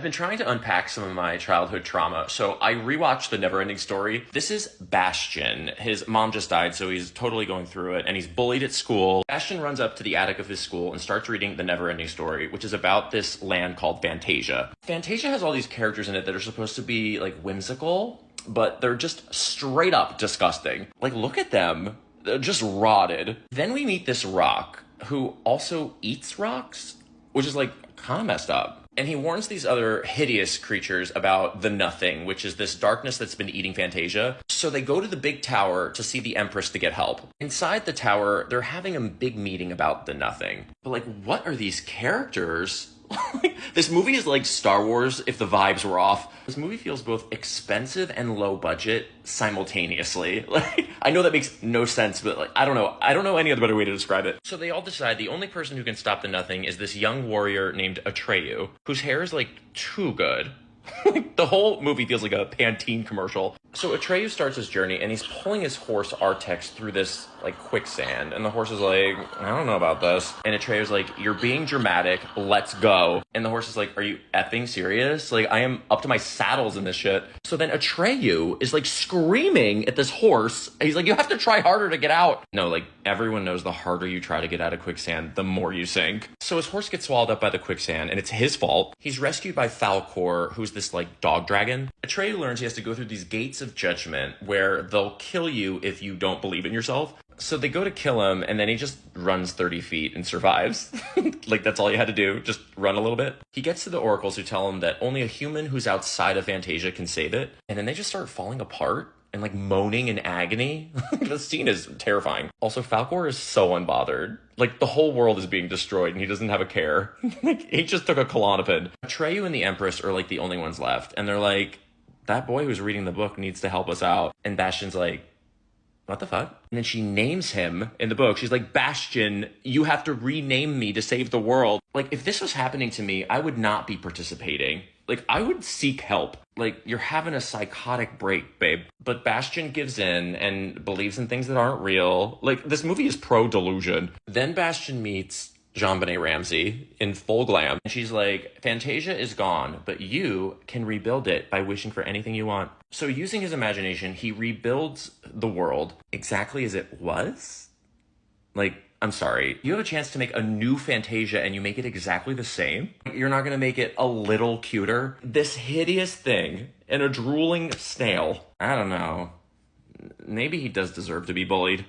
been trying to unpack some of my childhood trauma, so I rewatched the Neverending Story. This is Bastion. His mom just died, so he's totally going through it, and he's bullied at school. Bastion runs up to the attic of his school and starts reading the Neverending Story, which is about this land called Fantasia. Fantasia has all these characters in it that are supposed to be, like, whimsical, but they're just straight up disgusting. Like, look at them. They're just rotted. Then we meet this rock, who also eats rocks, which is, like, kind of messed up. And he warns these other hideous creatures about the Nothing, which is this darkness that's been eating Fantasia. So they go to the big tower to see the Empress to get help. Inside the tower, they're having a big meeting about the Nothing. But, like, what are these characters? This movie is like Star Wars if the vibes were off. This movie feels both expensive and low budget simultaneously. Like, I know that makes no sense, but, like, I don't know. I don't know any other better way to describe it. So they all decide the only person who can stop the Nothing is this young warrior named Atreyu, whose hair is, like, too good. Like, the whole movie feels like a Pantene commercial. So Atreyu starts his journey, and he's pulling his horse Artex through this, like, quicksand. And the horse is like, I don't know about this. And Atreyu's like, you're being dramatic, let's go. And the horse is like, are you effing serious? Like, I am up to my saddles in this shit. So then Atreyu is, like, screaming at this horse. He's like, you have to try harder to get out. No, like, everyone knows the harder you try to get out of quicksand, the more you sink. So his horse gets swallowed up by the quicksand, and it's his fault. He's rescued by Falkor, who's this, like, dog dragon. Atreyu learns he has to go through these gates of judgment where they'll kill you if you don't believe in yourself. So they go to kill him, and then he just runs 30 feet and survives. Like, that's all you had to do, just run a little bit. He gets to the oracles who tell him that only a human who's outside of Fantasia can save it. And then they just start falling apart and, like, moaning in agony. The scene is terrifying. Also, Falkor is so unbothered. Like, the whole world is being destroyed, and he doesn't have a care. Like, he just took a Klonopin. Atreyu and the Empress are, like, the only ones left, and they're like, that boy who's reading the book needs to help us out. And Bastion's like, what the fuck? And then she names him in the book. She's like, Bastion, you have to rename me to save the world. Like, if this was happening to me, I would not be participating. Like, I would seek help. Like, you're having a psychotic break, babe. But Bastion gives in and believes in things that aren't real. Like, this movie is pro-delusion. Then Bastion meets JonBenet Ramsey in full glam. And she's like, Fantasia is gone, but you can rebuild it by wishing for anything you want. So using his imagination, he rebuilds the world exactly as it was. Like, I'm sorry, you have a chance to make a new Fantasia and you make it exactly the same? You're not gonna make it a little cuter? This hideous thing and a drooling snail. I don't know. Maybe he does deserve to be bullied.